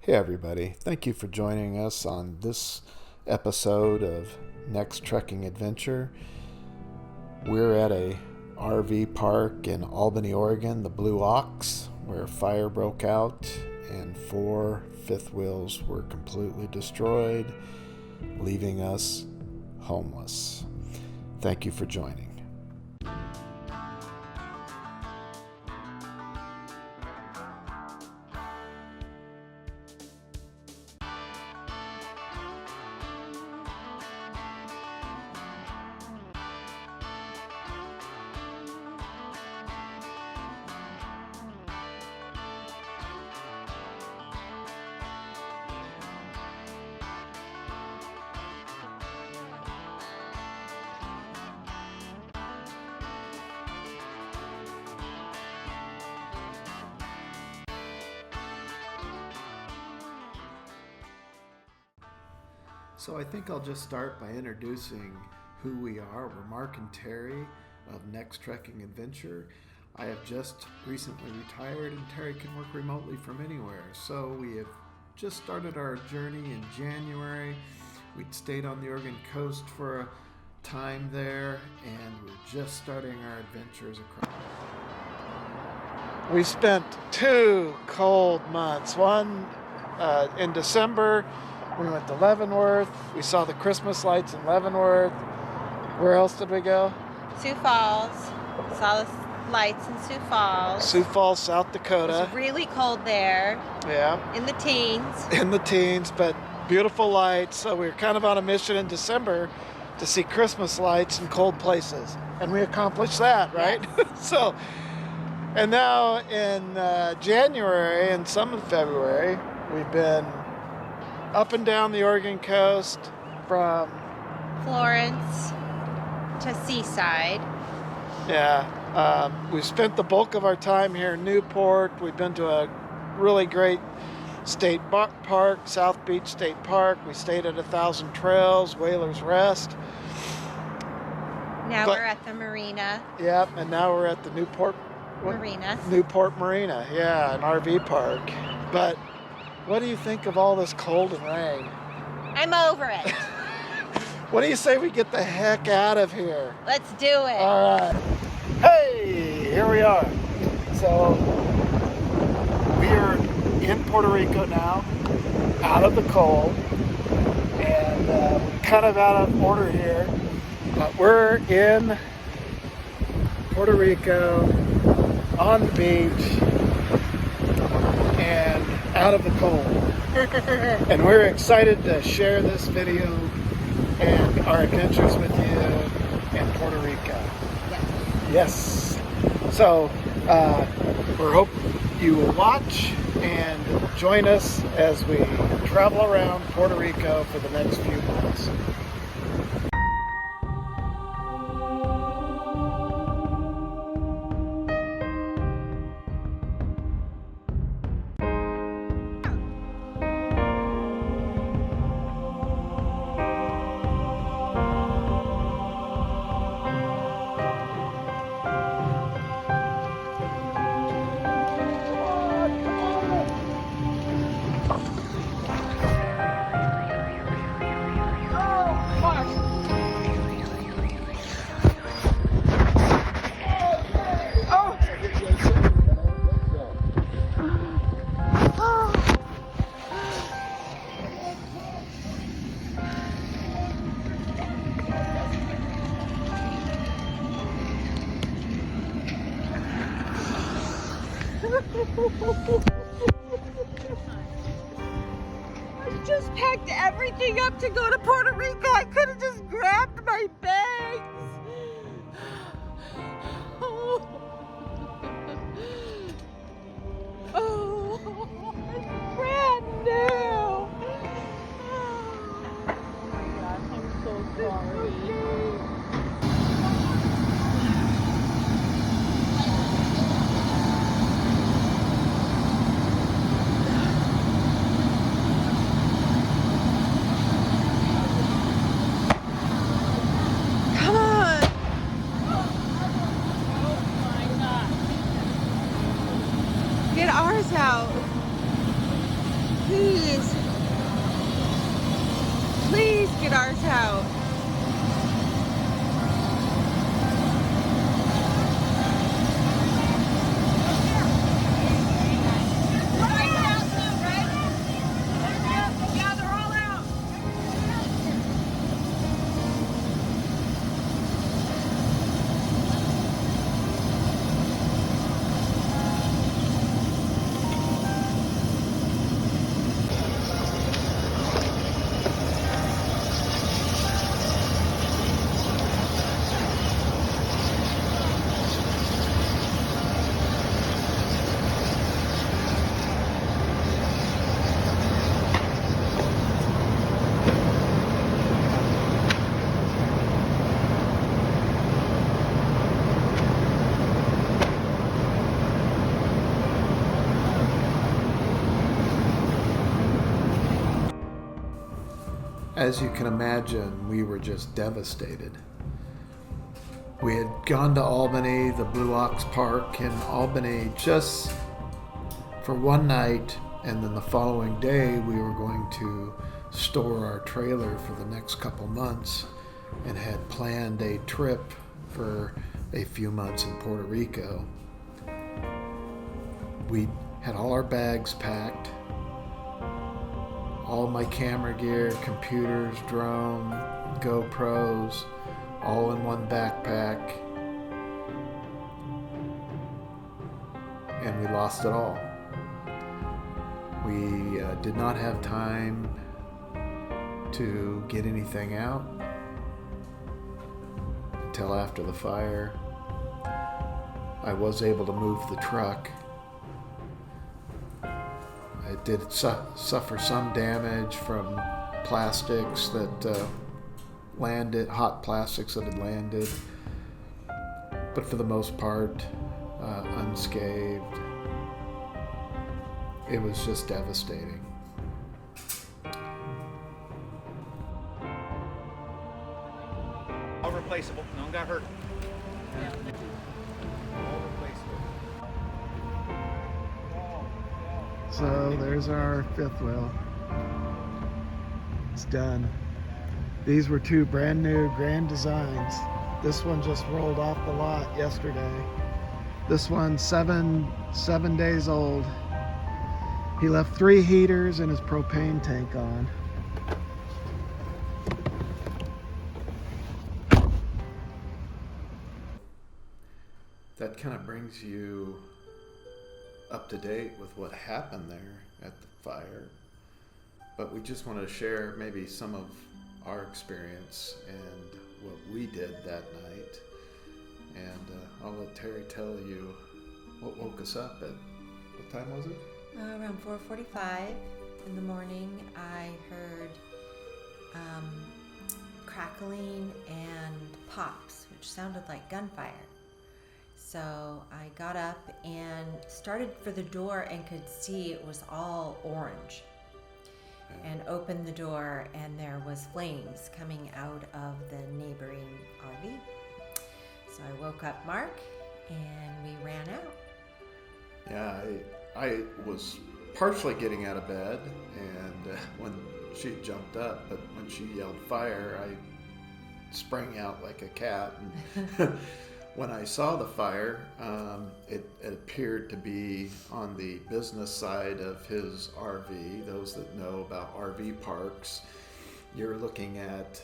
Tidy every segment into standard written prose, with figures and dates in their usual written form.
Hey everybody, thank you for joining us on this episode of Next Trekking Adventure. We're at a RV park in Albany, Oregon, the Blue Ox, where a fire broke out and 4 fifth wheels were completely destroyed, leaving us homeless. Thank you for joining. So I think I'll just start by introducing who we are. We're Mark and Terry of Next Trekking Adventure. I have just recently retired and Terry can work remotely from anywhere. So we have just started our journey in January. We'd stayed on the Oregon coast for a time there and we're just starting our adventures across. We spent 2 cold months. One in December. We went to Leavenworth. We saw the Christmas lights in Leavenworth. Where else did we go? Sioux Falls. Saw the lights in Sioux Falls. Sioux Falls, South Dakota. It was really cold there. Yeah. In the teens. In the teens, but beautiful lights. So we were kind of on a mission in December to see Christmas lights in cold places. And we accomplished that, right? Yes. So, and now in January and some of February, we've been up and down the Oregon coast from Florence to Seaside. Yeah, we've spent the bulk of our time here in Newport. We've been to a really great state park, South Beach State Park. We stayed at 1,000 Trails, Whalers Rest. Now we're at the marina. Yep, and now we're at the Newport Marina. Yeah, an RV park. But what do you think of all this cold and rain? I'm over it. What do you say we get the heck out of here? Let's do it. All right. Hey, here we are. So we are in Puerto Rico now, out of the cold, and we're kind of out of order here. But we're in Puerto Rico, on the beach, and out of the cold. And we're excited to share this video and our adventures with you in Puerto Rico. Yes. So we hope you will watch and join us as we travel around Puerto Rico for the next few months. I just packed everything up to go to Puerto Rico. I could have just grabbed my bags. Oh, it's brand new. Oh my gosh, I'm so sorry. Get ours out. please. Please get ours out. As you can imagine, we were just devastated. We had gone to Albany, the Blue Ox Park in Albany, just for one night, and then the following day we were going to store our trailer for the next couple months and had planned a trip for a few months in Puerto Rico. We had all our bags packed, all my camera gear, computers, drone, GoPros, all in one backpack, and we lost it all. We did not have time to get anything out until after the fire. I was able to move the truck. I did suffer some damage from plastics that landed, hot plastics that had landed, but for the most part, unscathed. It was just devastating. All replaceable. No one got hurt. Yeah. All replaceable. So there's our fifth wheel. It's done. These were two brand new Grand Designs. This one just rolled off the lot yesterday. This one's seven days old. He left 3 heaters and his propane tank on. That kind of brings you up to date with what happened there at the fire. But we just want to share maybe some of our experience and what we did that night. And I'll let Terry tell you what woke us up at, what time was it? Around 4:45 in the morning, I heard crackling and pops, which sounded like gunfire. So I got up and started for the door and could see it was all orange. And opened the door and there was flames coming out of the neighboring RV. So I woke up Mark and we ran out. Yeah, I was partially getting out of bed, and when she jumped up, but when she yelled fire, I sprang out like a cat. And when I saw the fire, it appeared to be on the business side of his RV. Those that know about RV parks, you're looking at,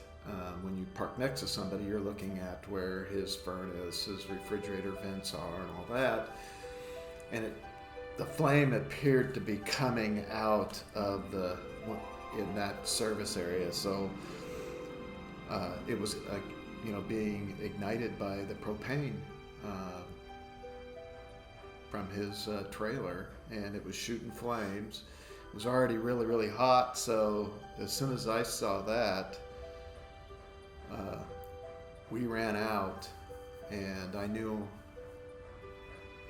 when you park next to somebody, you're looking at where his furnace, his refrigerator vents are and all that. And the flame appeared to be coming out of in that service area. So it was being ignited by the propane from his trailer, and it was shooting flames. It was already really, really hot, so as soon as I saw that, we ran out, and I knew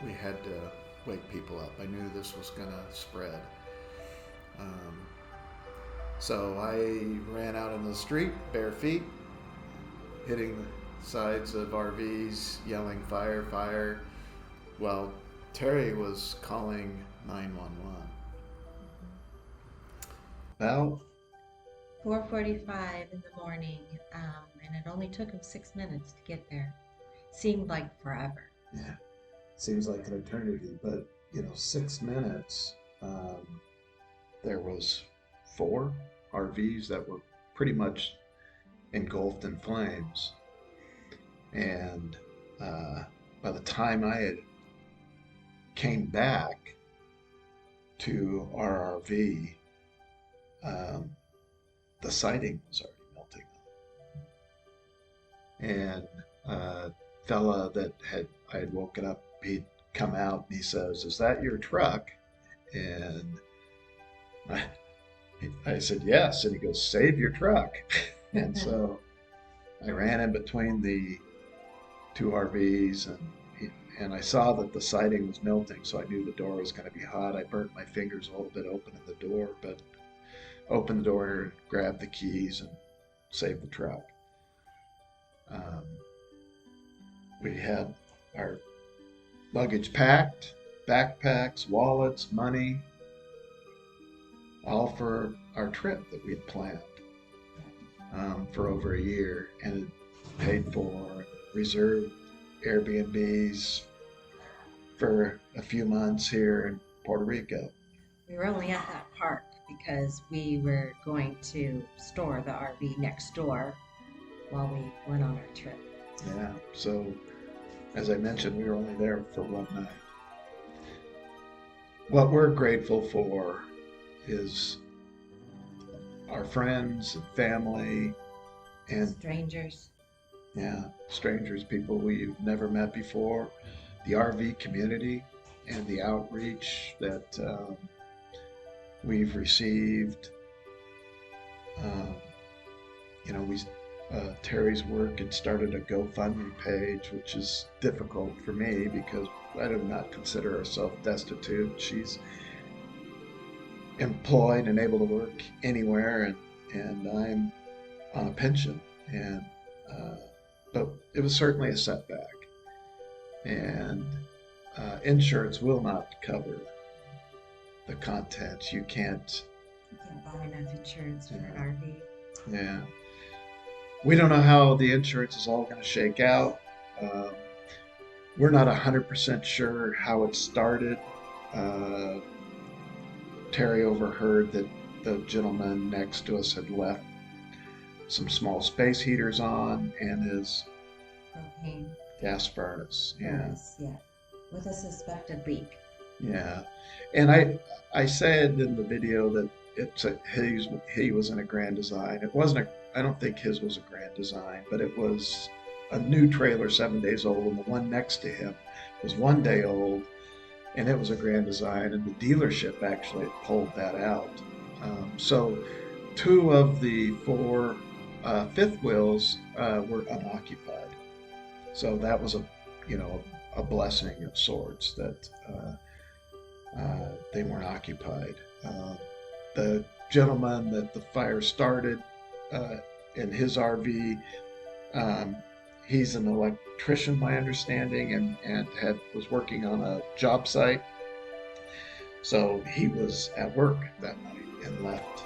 we had to wake people up. I knew this was going to spread. So I ran out in the street, bare feet, hitting the sides of RVs, yelling fire, fire, while Terry was calling 911. Well, 4:45 in the morning, and it only took him 6 minutes to get there. Seemed like forever. yeah, seems like an eternity, but 6 minutes. There was 4 RVs that were pretty much engulfed in flames, and by the time I had came back to our RV, the siding was already melting. And fella that I had woken up, he'd come out and he says, "Is that your truck?" And I said, "Yes." And he goes, "Save your truck." And so I ran in between the 2 RVs, and I saw that the siding was melting, so I knew the door was going to be hot. I burnt my fingers a little bit opening the door, but opened the door, grabbed the keys, and saved the truck. We had our luggage packed, backpacks, wallets, money, all for our trip that we had planned for over a year, and it paid for reserved Airbnbs for a few months here in Puerto Rico. We were only at that park because we were going to store the RV next door while we went on our trip. Yeah, so as I mentioned, we were only there for one night. What we're grateful for is our friends and family and Strangers. strangers, people we've never met before, the RV community and the outreach that we've received. Terry's work had started a GoFundMe page, which is difficult for me because I do not consider herself destitute. She's employed and able to work anywhere, and I'm on a pension. But it was certainly a setback, and insurance will not cover the contents. You can't buy enough insurance for an RV. Yeah. We don't know how the insurance is all going to shake out. We're not 100% sure how it started. Terry overheard that the gentleman next to us had left some small space heaters on and his Propane. gas furnace. Yeah. Yeah. With a suspected leak. Yeah. And I said in the video that he was in a grand design. It wasn't I don't think his was a grand design, but it was a new trailer 7 days old, and the one next to him was 1 day old, and it was a grand design, and the dealership actually pulled that out. So 2 of the 4 fifth wheels were unoccupied. So that was a blessing of sorts that they weren't occupied. The gentleman that the fire started in his RV, he's an electrician, my understanding, and was working on a job site. So he was at work that night and left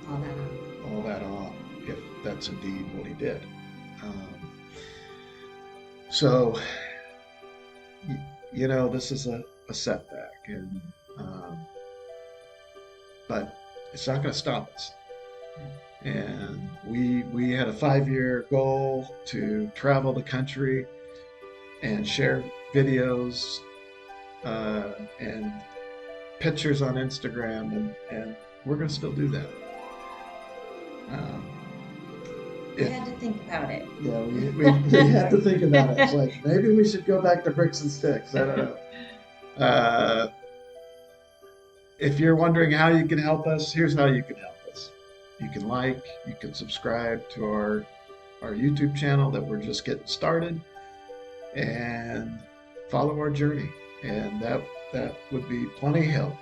all that on, if that's indeed what he did. So this is a setback, and but it's not going to stop us. And we had a 5-year goal to travel the country and share videos and pictures on Instagram, and we're going to still do that. We had to think about it. Yeah, we had to think about it. It's like, maybe we should go back to bricks and sticks. I don't know. If you're wondering how you can help us, here's how you can help us. You can subscribe to our YouTube channel that we're just getting started, and follow our journey. And that would be plenty help.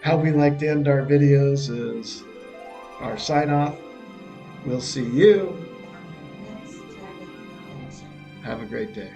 How we like to end our videos is our sign off. We'll see you. Have a great day.